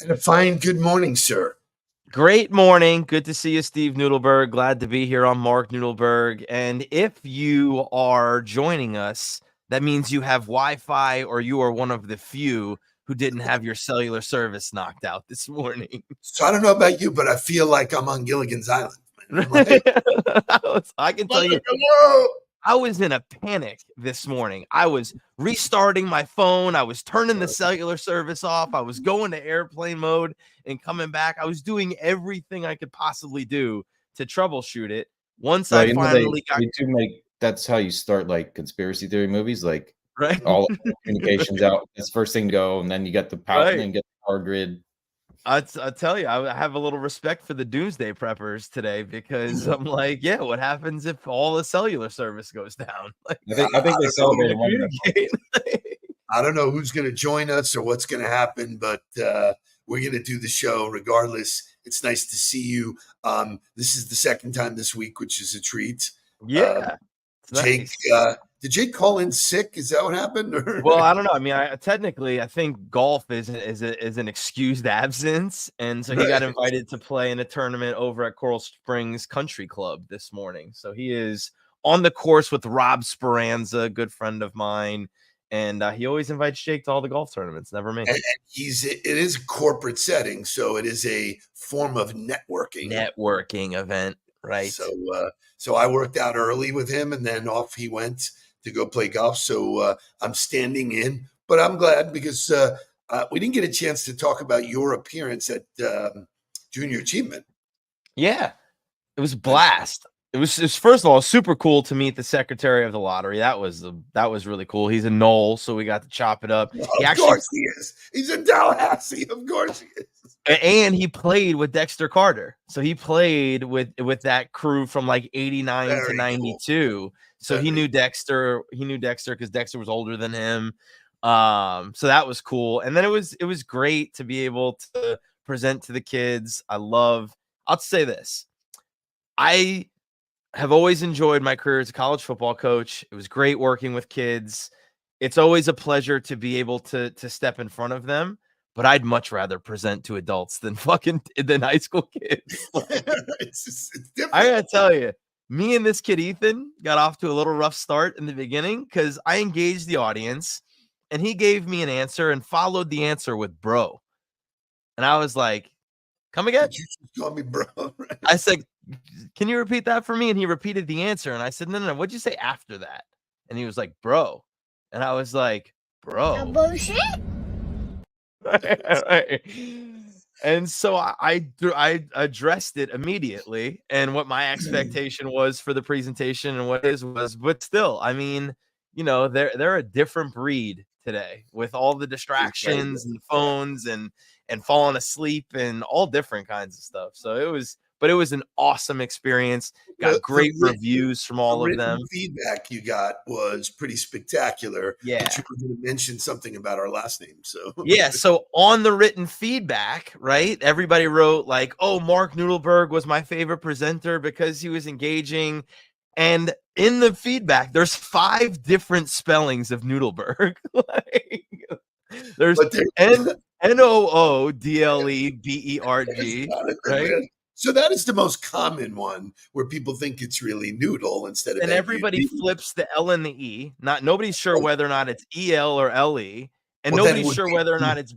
And a fine good morning, sir. Great morning. Good to see you, Steve Noodleberg. Glad to be here. I'm Mark Noodleberg. And if you are joining us, that means you have Wi-Fi or you are one of the few who didn't have your cellular service knocked out this morning. So I don't know about you, but I feel like I'm on Gilligan's Island. I'm like, I can tell you, hello. I was in a panic this morning. I was restarting my phone. I was turning the cellular service off. I was going to airplane mode and coming back. I was doing everything I could possibly do to troubleshoot it. Once I finally got they do make that's how you start like conspiracy theory movies, like right, all communications out. That's first thing to go, and then you get the power, right. and then get the power grid. I tell you, I have a little respect for the doomsday preppers today because I'm like, yeah, what happens if all the cellular service goes down? Like, I think they celebrated one. I don't know who's going to join us or what's going to happen, but we're going to do the show regardless. It's nice to see you. This is the second time this week, which is a treat. Yeah, Jake, nice. Did Jake call in sick? Is that what happened? Well, I don't know. I mean, technically, I think golf is an excused absence, and so he got invited to play in a tournament over at Coral Springs Country Club this morning. So he is on the course with Rob Speranza, a good friend of mine, and he always invites Jake to all the golf tournaments. Never me. And it is a corporate setting, so it is a form of networking event, right? So I worked out early with him, and then off he went to go play golf. So I'm standing in, but I'm glad because we didn't get a chance to talk about your appearance at Junior Achievement. Yeah, it was a blast. It was first of all super cool to meet the secretary of the lottery. That was really cool. He's a Knoll, so we got to chop it up. Of course he is. He's in Tallahassee. Of course he is. And he played with Dexter Carter. So he played with that crew from like 89 to 92. Cool. So he knew Dexter. He knew Dexter because Dexter was older than him. So that was cool. And then it was great to be able to present to the kids. I'll say this. I have always enjoyed my career as a college football coach. It was great working with kids. It's always a pleasure to be able to step in front of them. But I'd much rather present to adults than high school kids. It's different. I gotta tell you, me and this kid Ethan got off to a little rough start in the beginning because I engaged the audience and he gave me an answer and followed the answer with bro. And I was like, come again? You just call me bro. I said, can you repeat that for me? And he repeated the answer. And I said, no. What'd you say after that? And he was like, bro. And I was like, bro. Bullshit. And so I addressed it immediately and what my expectation was for the presentation and what his was, but still, I mean, you know, they're a different breed today with all the distractions and the phones and falling asleep and all different kinds of stuff. So it was an awesome experience. Got great reviews from all of them. Feedback you got was pretty spectacular. Yeah. But you were going to mention something about our last name. So yeah. So on the written feedback, right? Everybody wrote like, oh, Mark Noodleberg was my favorite presenter because he was engaging. And in the feedback, there's 5 different spellings of Noodleberg. There's Noodleberg, right? So that is the most common one where people think it's really noodle instead of. And everybody flips the L and the E. Nobody's sure whether or not it's EL or LE, and nobody's sure whether or not it's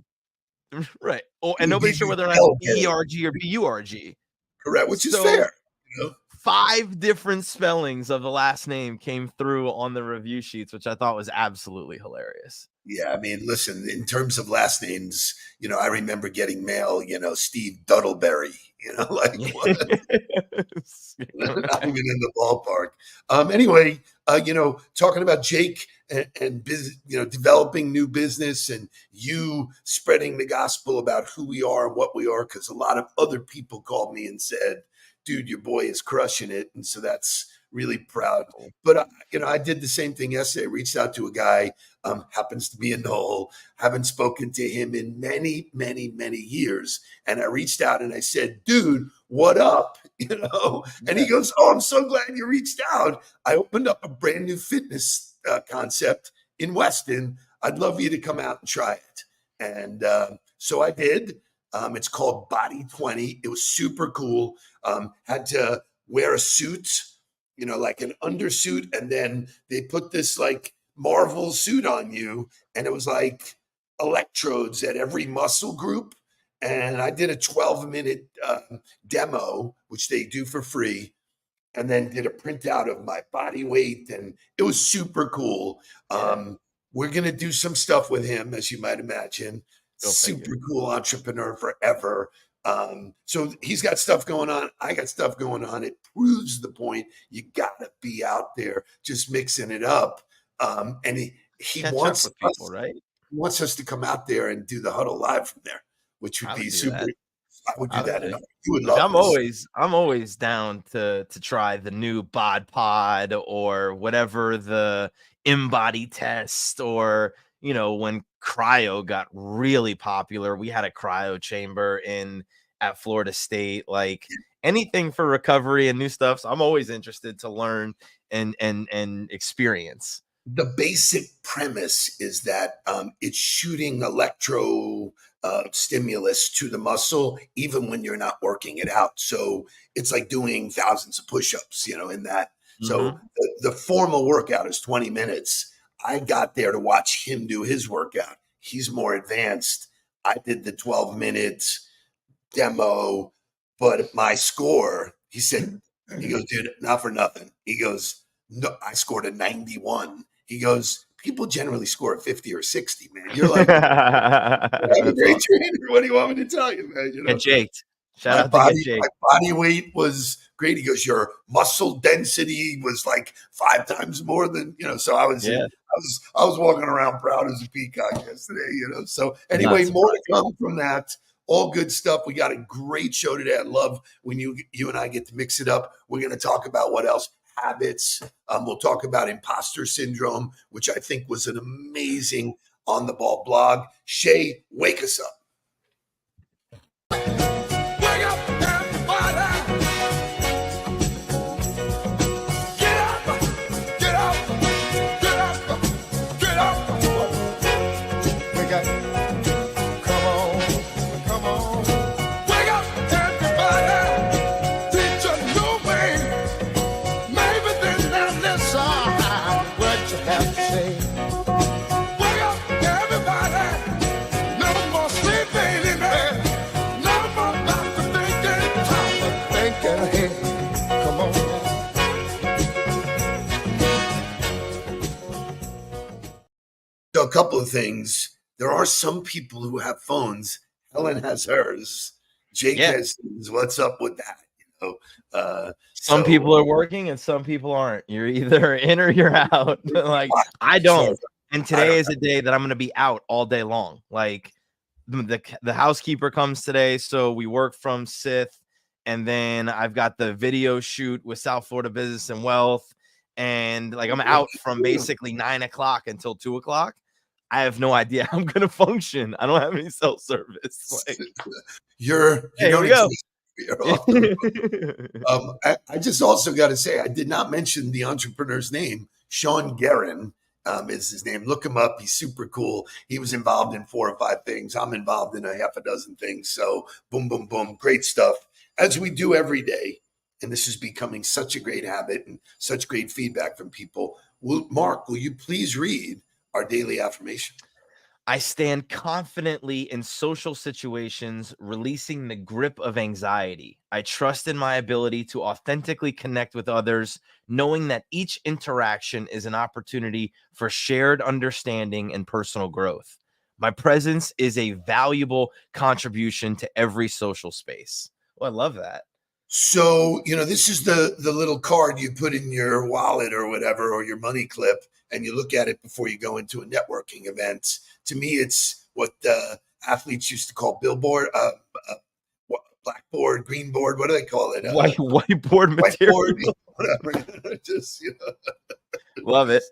right. Oh, and nobody's sure whether or not it's ERG or BURG. Correct, which is fair. You know? 5 different spellings of the last name came through on the review sheets, which I thought was absolutely hilarious. Yeah, I mean, listen, in terms of last names, you know, I remember getting mail, you know, Steve Duddleberry, you know, like what? Not even in the ballpark. Anyway, you know, talking about Jake and you know, developing new business and you spreading the gospel about who we are and what we are, because a lot of other people called me and said, dude, your boy is crushing it. And so that's really proud. But, you know, I did the same thing yesterday. I reached out to a guy, happens to be a Knoll, haven't spoken to him in many, many, many years. And I reached out and I said, dude, what up? You know? And he goes, oh, I'm so glad you reached out. I opened up a brand new fitness concept in Weston. I'd love you to come out and try it. And so I did. It's called Body 20. It was super cool. Had to wear a suit, like an undersuit, and then they put this like Marvel suit on you, and it was like electrodes at every muscle group. And I did a 12-minute demo, which they do for free, and then did a printout of my body weight, and it was super cool. We're gonna do some stuff with him, as you might imagine. Super cool entrepreneur forever. So he's got stuff going on. I got stuff going on. It proves the point. You gotta be out there, just mixing it up. And he wants up with people, right? He wants us to come out there and do the Huddle live from there, which would be super. That. I would do that. You would Look, love this. I'm always down to try the new bod pod or whatever, the in-body test, or when cryo got really popular, we had a cryo chamber at Florida State. Like anything for recovery and new stuff. So I'm always interested to learn and experience. The basic premise is that it's shooting electro stimulus to the muscle, even when you're not working it out. So it's like doing thousands of push-ups, in that. Mm-hmm. So the formal workout is 20 minutes. I got there to watch him do his workout. He's more advanced. I did the 12 minutes demo, but my score, he goes, dude, not for nothing. He goes, no, I scored a 91. He goes, people generally score a 50 or 60, man. You're like, I'm a great trainer. What do you want me to tell you, man? Get Jaked. Shout out to Get Jaked. My body weight was great. He goes, your muscle density was like 5 times more than, so I was, I was walking around proud as a peacock yesterday, So anyway, more to come from that. All good stuff. We got a great show today. I love when you and I get to mix it up. We're going to talk about what else? Habits. We'll talk about imposter syndrome, which I think was an amazing on the ball blog. Shay, wake us up. Wake up, everybody. Get up, get up, get up, get up. Wake up. Come on, come on. Wake up, everybody. Teach a new way. Maybe then now listen what you have to say. Wake up, everybody. No more sleeping in bed. No more about to thinking. Time to thinking ahead. Come on. So a couple of things. There are some people who have phones. Helen has hers. Jake has his. What's up with that? Some people are working and some people aren't. You're either in or you're out. Like I don't. And today is a day that I'm going to be out all day long. Like the housekeeper comes today, so we work from Sith, and then I've got the video shoot with South Florida Business and Wealth, and like I'm out from basically 9 o'clock until 2 o'clock. I have no idea how I'm going to function. I don't have any cell service. Like, here we go. I just also got to say, I did not mention the entrepreneur's name. Sean Guerin is his name. Look him up. He's super cool. He was involved in 4 or 5 things. I'm involved in a half a dozen things. So boom, boom, boom. Great stuff, as we do every day. And this is becoming such a great habit and such great feedback from people. Mark, will you please read our daily affirmation? I stand confidently in social situations, releasing the grip of anxiety. I trust in my ability to authentically connect with others, knowing that each interaction is an opportunity for shared understanding and personal growth. My presence is a valuable contribution to every social space. Well, I love that. So, this is the little card you put in your wallet or whatever, or your money clip, and you look at it before you go into a networking event. To me, it's what athletes used to call billboard, blackboard, green board. What do they call it? Whiteboard material. Whatever. Just, Love it.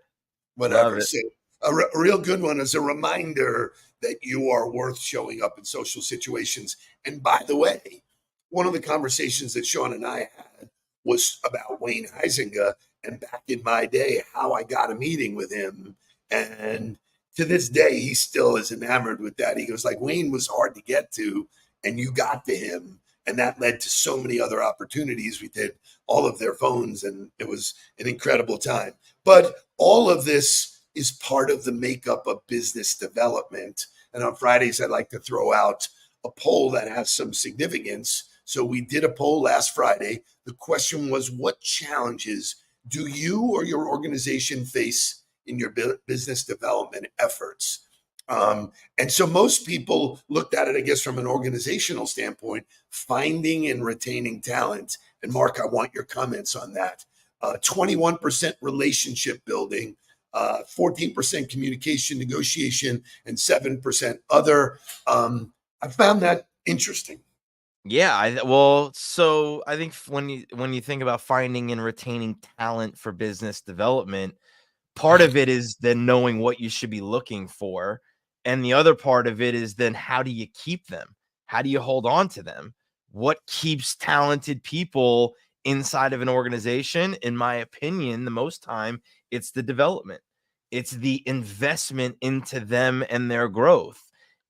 Whatever. Love it. So a real good one is a reminder that you are worth showing up in social situations. And by the way, one of the conversations that Sean and I had was about Wayne Huizenga, and back in my day, how I got a meeting with him. And to this day, he still is enamored with that. He goes, like, Wayne was hard to get to. and you got to him. And that led to so many other opportunities. We did all of their phones, and it was an incredible time. But all of this is part of the makeup of business development. And on Fridays, I like to throw out a poll that has some significance. So we did a poll last Friday. The question was, what challenges do you or your organization face in your business development efforts? And so most people looked at it, I guess, from an organizational standpoint, finding and retaining talent. And Mark, I want your comments on that. 21% relationship building, 14% communication, negotiation, and 7% other. I found that interesting. Yeah, so I think when you think about finding and retaining talent for business development, part of it is then knowing what you should be looking for. And the other part of it is then how do you keep them? How do you hold on to them? What keeps talented people inside of an organization? In my opinion, the most time, it's the development. It's the investment into them and their growth.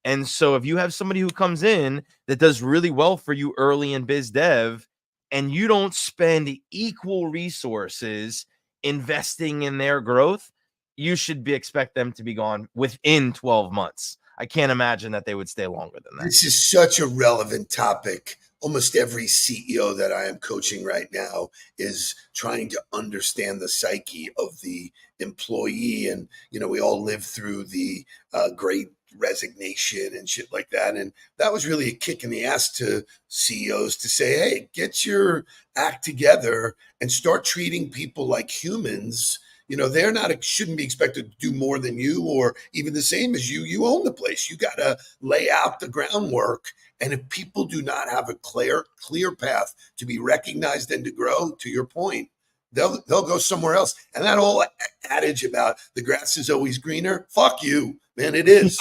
And so if you have somebody who comes in that does really well for you early in biz dev, and you don't spend equal resources investing in their growth, you should expect them to be gone within 12 months. I can't imagine that they would stay longer than that. This is such a relevant topic. Almost every CEO that I am coaching right now is trying to understand the psyche of the employee. And, we all live through the great resignation and shit like that. And that was really a kick in the ass to CEOs to say, hey, get your act together and start treating people like humans. They're shouldn't be expected to do more than you or even the same as you. You own the place. You got to lay out the groundwork. And if people do not have a clear path to be recognized and to grow, to your point, they'll go somewhere else. And that whole adage about the grass is always greener, fuck you, man. It is.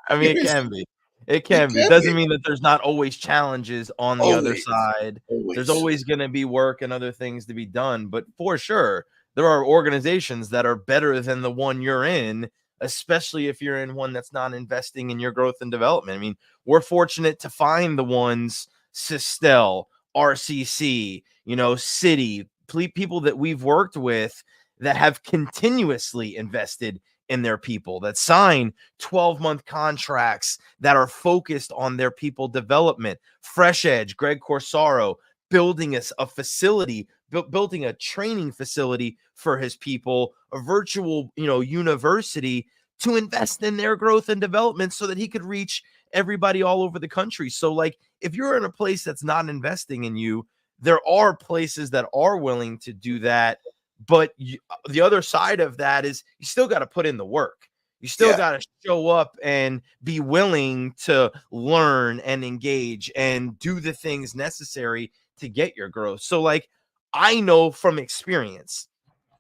I mean, it can be. It can be. Doesn't mean that there's not always challenges on the other side. There's always going to be work and other things to be done. But for sure, there are organizations that are better than the one you're in, especially if you're in one that's not investing in your growth and development. I mean, we're fortunate to find the ones, Sistel, RCC, City, people that we've worked with that have continuously invested in their people, that sign 12-month contracts that are focused on their people development. Fresh Edge, Greg Corsaro, building a facility, building a training facility for his people, a virtual, university to invest in their growth and development so that he could reach everybody all over the country. So like, if you're in a place that's not investing in you, there are places that are willing to do that. But the other side of that is you still got to put in the work. You still got to show up and be willing to learn and engage and do the things necessary to get your growth. So like, I know from experience,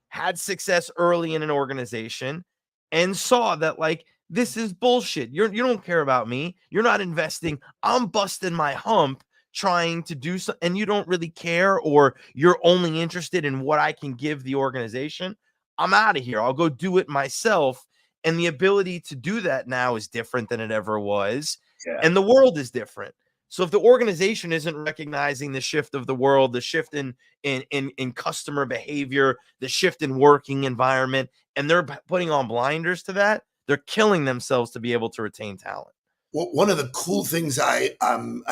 had success early in an organization and saw that like, this is bullshit. You don't care about me. You're not investing. I'm busting my hump trying to do so, and you don't really care, or you're only interested in what I can give the organization. I'm out of here. I'll go do it myself. And the ability to do that now is different than it ever was. And the world is different. So if the organization isn't recognizing the shift of the world, the shift in customer behavior, the shift in working environment, and they're putting on blinders to that, they're killing themselves to be able to retain talent. Well, one of the cool things I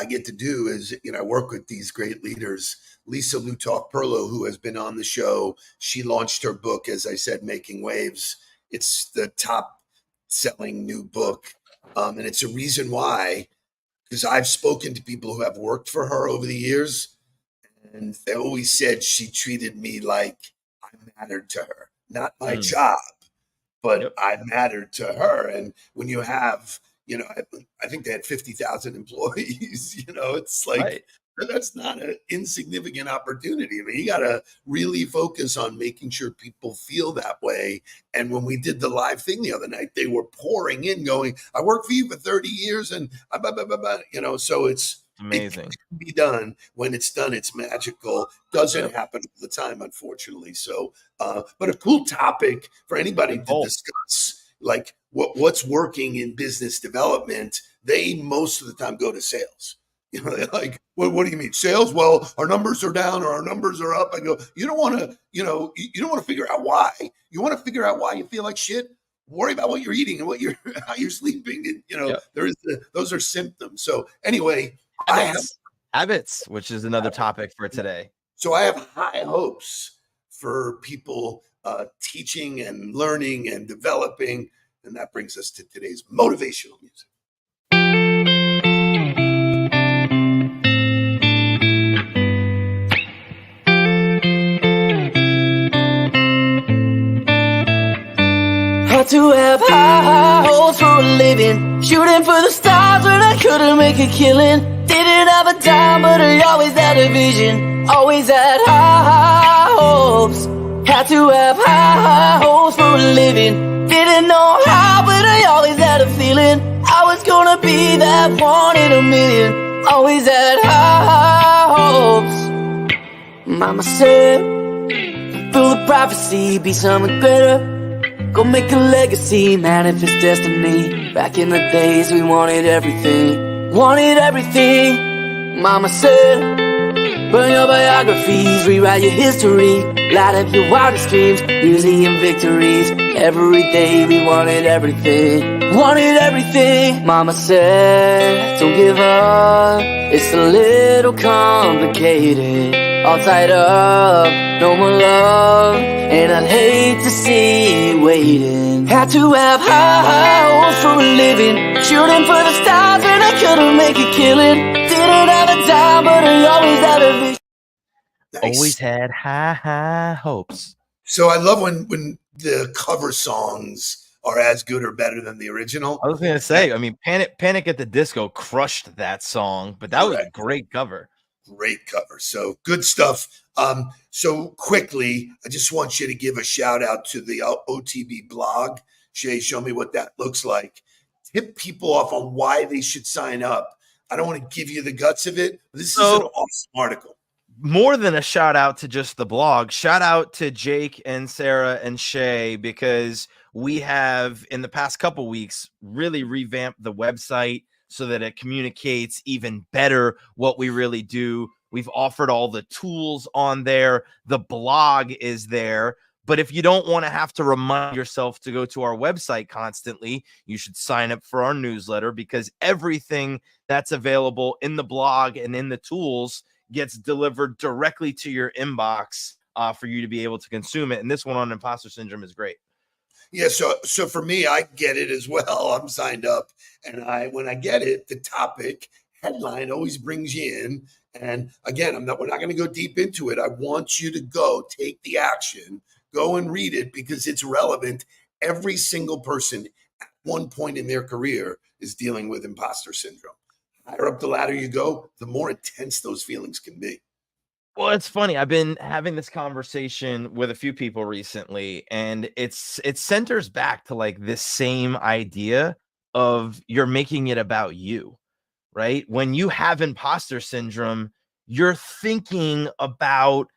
get to do is, I work with these great leaders. Lisa Lutoff Perlo, who has been on the show, she launched her book, as I said, Making Waves. It's the top selling new book. And it's a reason why, because I've spoken to people who have worked for her over the years, and they always said she treated me like I mattered to her, not my job, but I mattered to her. And when you have, I think they had 50,000 employees, it's like, that's not an insignificant opportunity. I mean, you got to really focus on making sure people feel that way. And when we did the live thing the other night, they were pouring in going, I worked for you for 30 years and blah, blah, blah, blah, so it's amazing. It can be done. When it's done, it's magical. Doesn't happen all the time, unfortunately. So, but a cool topic for anybody to discuss, like what's working in business development they most of the time go to sales. You know, they're like, what do you mean sales? Well, our numbers are down or our numbers are up. I go, you don't want to, you don't want to figure out why. You want to figure out why you feel like shit. Worry about what you're eating and how you're sleeping. And, those are symptoms. So anyway, habits, which is another topic for today. So I have high hopes for people teaching and learning and developing. And that brings us to today's motivational music. Had to have high hopes for a living, shooting for the stars when I couldn't make a killing. Didn't have a dime, but I always had a vision, always had high hopes. Had to have high hopes for a living, didn't know how, but I always had a feeling I was gonna be that one in a million. Always had high hopes. Mama said, fulfill the prophecy, be something greater. Go make a legacy, manifest destiny. Back in the days we wanted everything. Mama said, burn your biographies, rewrite your history. Light up your wildest dreams, museum victories. Every day we wanted everything. Mama said, don't give up, it's a little complicated. All tied up, no more love, and I'd hate to see you waiting. Had to have high hopes for a living, shooting for the stars and I couldn't make a killing. Didn't have a dime, but I always had a vision. Nice. Always had high hopes. So I love when the cover songs are as good or better than the original. I was going to say, I mean, Panic at the Disco crushed that song, but that was a great cover. Great cover. So good stuff. So quickly, I just want you to give a shout out to the OTB blog. Shay, show me what that looks like. Tip people off on why they should sign up. I don't want to give you the guts of it. But this is an awesome article. More than a shout out to just the blog, shout out to Jake and Sarah and Shay, because we have in the past couple weeks really revamped the website so that it communicates even better what we really do. We've offered all the tools on there. The blog is there. But if you don't want to have to remind yourself to go to our website constantly, you should sign up for our newsletter, because everything that's available in the blog and in the tools gets delivered directly to your inbox for you to be able to consume it. And this one on imposter syndrome is great. Yeah, so for me, I get it as well. I'm signed up, and when I get it, the topic headline always brings you in. And again, we're not going to go deep into it. I want you to go take the action, go and read it, because it's relevant. Every single person at one point in their career is dealing with imposter syndrome. Higher up the ladder you go, the more intense those feelings can be. Well, it's funny. I've been having this conversation with a few people recently, and it centers back to like this same idea of you're making it about you, right? When you have imposter syndrome, you're thinking about,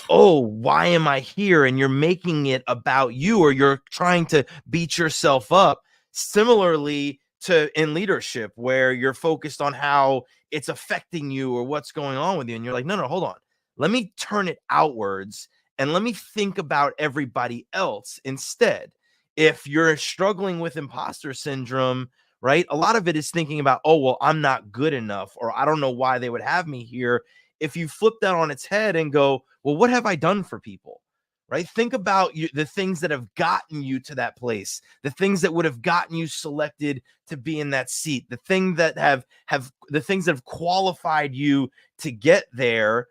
oh, why am I here? And you're making it about you, or you're trying to beat yourself up. Similarly to in leadership, where you're focused on how it's affecting you or what's going on with you. And you're like, no, hold on. Let me turn it outwards and let me think about everybody else instead. If you're struggling with imposter syndrome, right, a lot of it is thinking about, oh, well, I'm not good enough, or I don't know why they would have me here. If you flip that on its head and go, well, what have I done for people, right? Think about the things that have gotten you to that place, the things that would have gotten you selected to be in that seat, the things that have qualified you to get there.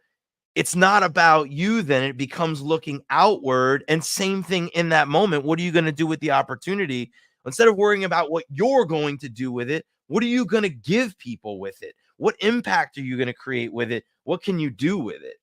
It's not about you, then it becomes looking outward. And same thing in that moment. What are you going to do with the opportunity? Instead of worrying about what you're going to do with it, what are you going to give people with it? What impact are you going to create with it? What can you do with it?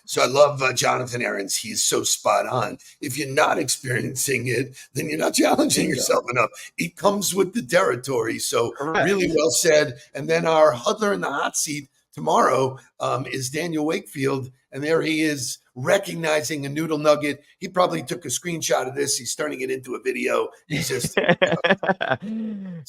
So I love Jonathan Ahrens. He's so spot on. If you're not experiencing it, then you're not challenging yourself enough. It comes with the territory. So Correct. Really well said. And then our huddler in the hot seat tomorrow is Daniel Wakefield. And there he is recognizing a noodle nugget. He probably took a screenshot of this. He's turning it into a video. He's just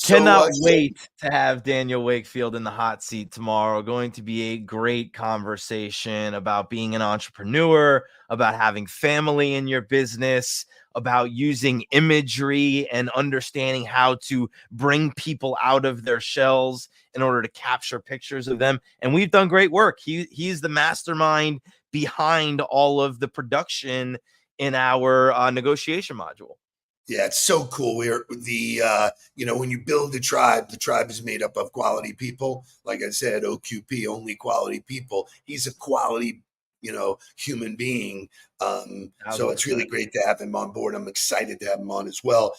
cannot wait to have Daniel Wakefield in the hot seat tomorrow. Going to be a great conversation about being an entrepreneur, about having family in your business, about using imagery and understanding how to bring people out of their shells in order to capture pictures of them. And we've done great work. He's the mastermind behind all of the production in our negotiation module. Yeah, it's so cool. We're when you build the tribe is made up of quality people. Like I said, OQP, only quality people. He's a quality, human being. So it's really great to have him on board. I'm excited to have him on as well.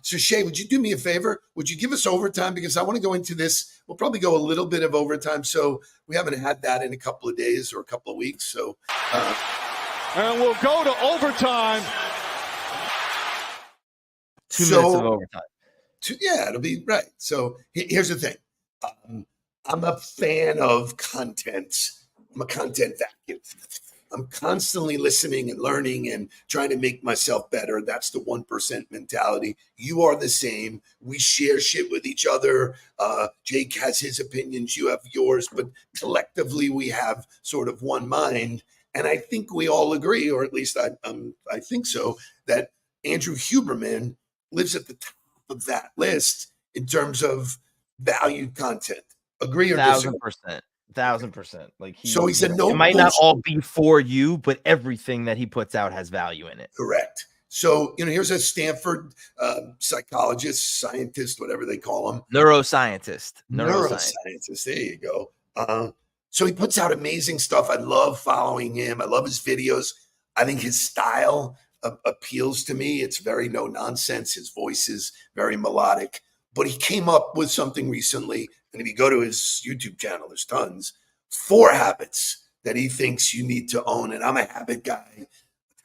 So Shay, would you do me a favor? Would you give us overtime? Because I want to go into this. We'll probably go a little bit of overtime. So we haven't had that in a couple of days or a couple of weeks. So, and we'll go to overtime. 2 minutes of overtime. Yeah, it'll be right. So here's the thing. I'm a fan of content. I'm a content vacuum. I'm constantly listening and learning and trying to make myself better. That's the 1% mentality. You are the same. We share shit with each other. Jake has his opinions. You have yours. But collectively, we have sort of one mind. And I think we all agree, or at least I think so, that Andrew Huberman lives at the top of that list in terms of valued content. Agree or disagree? 1,000%. Like so he's a no. It might not all be for you, but everything that he puts out has value in it. Correct. So here's a Stanford psychologist, scientist, whatever they call him, neuroscientist. There you go. So he puts out amazing stuff. I love following him. I love his videos. I think his style appeals to me. It's very no nonsense. His voice is very melodic. But he came up with something recently, and if you go to his YouTube channel, there's tons. 4 habits that he thinks you need to own. And I'm a habit guy.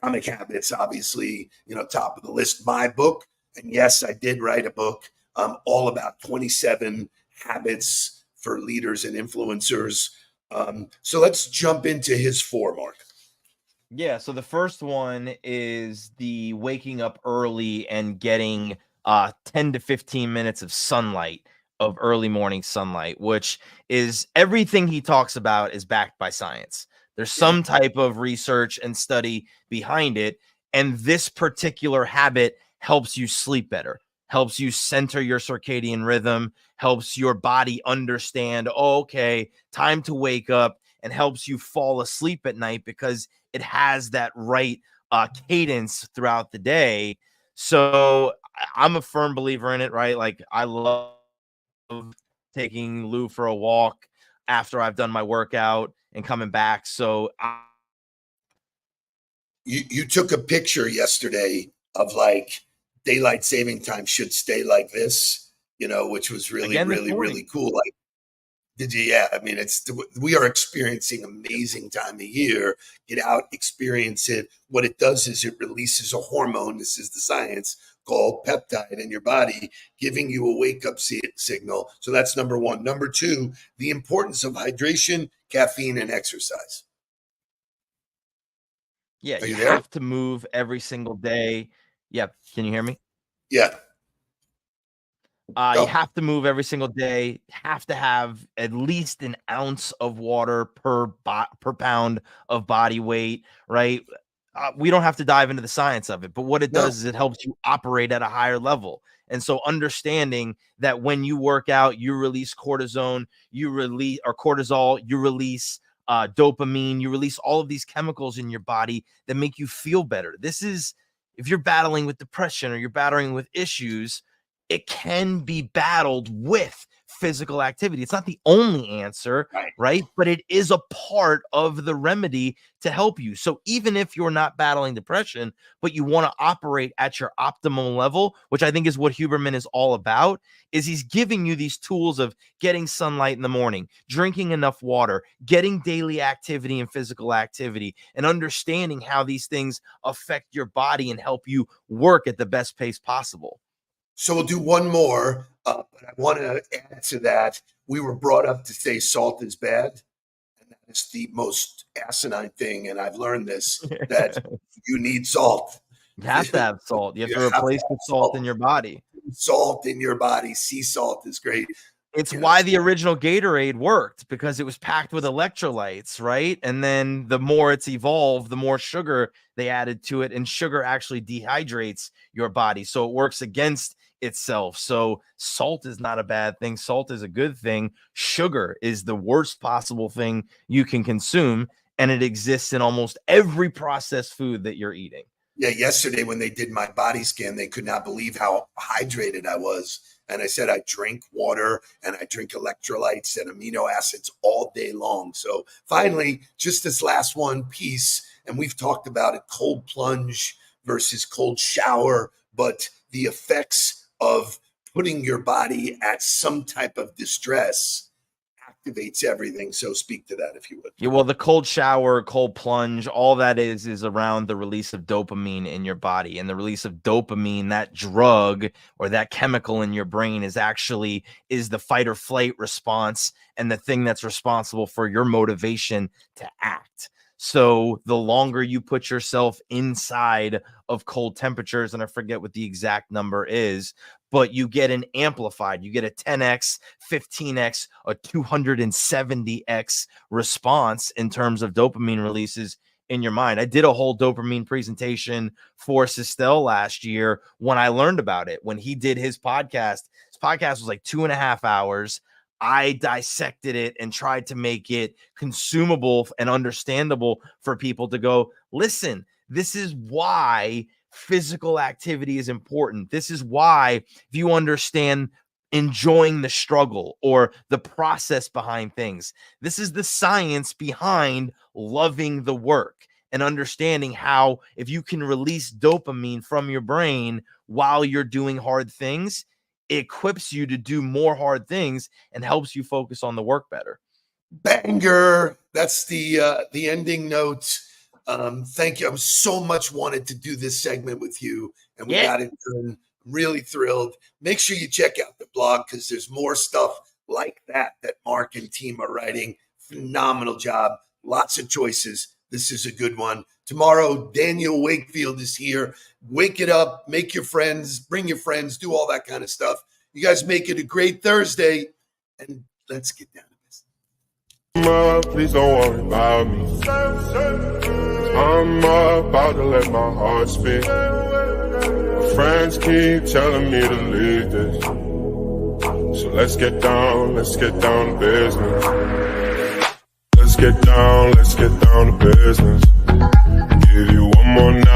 Atomic Habits, obviously, top of the list. My book, and yes, I did write a book all about 27 habits for leaders and influencers. So let's jump into his 4, Mark. Yeah, so the first one is the waking up early and getting 10 to 15 minutes of sunlight, of early morning sunlight, which is everything he talks about is backed by science. There's some type of research and study behind it. And this particular habit helps you sleep better, helps you center your circadian rhythm, helps your body understand, okay, time to wake up, and helps you fall asleep at night because it has that right cadence throughout the day. So I'm a firm believer in it, right? Like I love taking Lou for a walk after I've done my workout and coming back. So you took a picture yesterday of like daylight saving time should stay like this, which was really, really cool. Like, did you? Yeah. I mean, we are experiencing amazing time of year. Get out, experience it. What it does is it releases a hormone. This is the science called peptide in your body, giving you a wake up signal. So that's number 1. Number 2, the importance of hydration, caffeine, and exercise. Yeah, you have to move every single day. Yeah. Can you hear me? Yeah. You have to move every single day, have to have at least an ounce of water per pound of body weight, right? We don't have to dive into the science of it, but what it does is it helps you operate at a higher level. And so understanding that when you work out, you release cortisol, you release dopamine, you release all of these chemicals in your body that make you feel better. This is, if you're battling with depression or you're battling with issues, it can be battled with physical activity. It's not the only answer, right? But it is a part of the remedy to help you. So even if you're not battling depression, but you want to operate at your optimal level, which I think is what Huberman is all about, is he's giving you these tools of getting sunlight in the morning, drinking enough water, getting daily activity and physical activity, and understanding how these things affect your body and help you work at the best pace possible. So we'll do one more, but I want to add to that. We were brought up to say salt is bad, and that it's the most asinine thing, and I've learned this, that you need salt. You have to have salt. You have to replace the salt in your body. Salt in your body. Sea salt is great. It's why the original Gatorade worked, because it was packed with electrolytes, right? And then the more it's evolved, the more sugar they added to it, and sugar actually dehydrates your body. So it works against itself. So salt is not a bad thing. Salt is a good thing. Sugar is the worst possible thing you can consume, and it exists in almost every processed food that you're eating. Yeah, yesterday when they did my body scan, they could not believe how hydrated I was. And I said I drink water and I drink electrolytes and amino acids all day long. So finally, just this last one piece, and we've talked about it, cold plunge versus cold shower, but the effects of putting your body at some type of distress activates everything. So speak to that if you would. Yeah, well, the cold shower, cold plunge, all that is around the release of dopamine in your body. And the release of dopamine, that drug or that chemical in your brain, is the fight or flight response, and the thing that's responsible for your motivation to act. So the longer you put yourself inside of cold temperatures, and I forget what the exact number is, but you get an amplified, you get a 10x, 15x, a 270x response in terms of dopamine releases in your mind. I did a whole dopamine presentation for Sistel last year when I learned about it. When he did his podcast was like 2.5 hours. I dissected it and tried to make it consumable and understandable for people to go, listen, this is why physical activity is important. This is why, if you understand enjoying the struggle or the process behind things, this is the science behind loving the work and understanding how, if you can release dopamine from your brain while you're doing hard things, it equips you to do more hard things and helps you focus on the work better. Banger. That's the ending note. Thank you. I so much wanted to do this segment with you, and we got it done. Really thrilled. Make sure you check out the blog, because there's more stuff like that Mark and team are writing. Phenomenal job. Lots of choices. This is a good one. Tomorrow, Daniel Wakefield is here. Wake it up. Make your friends. Bring your friends. Do all that kind of stuff. You guys make it a great Thursday, and let's get down to business. Please don't worry about me. I'm about to let my heart speak. My friends keep telling me to leave this. So let's get down to business. Let's get down to business. Give you one more night.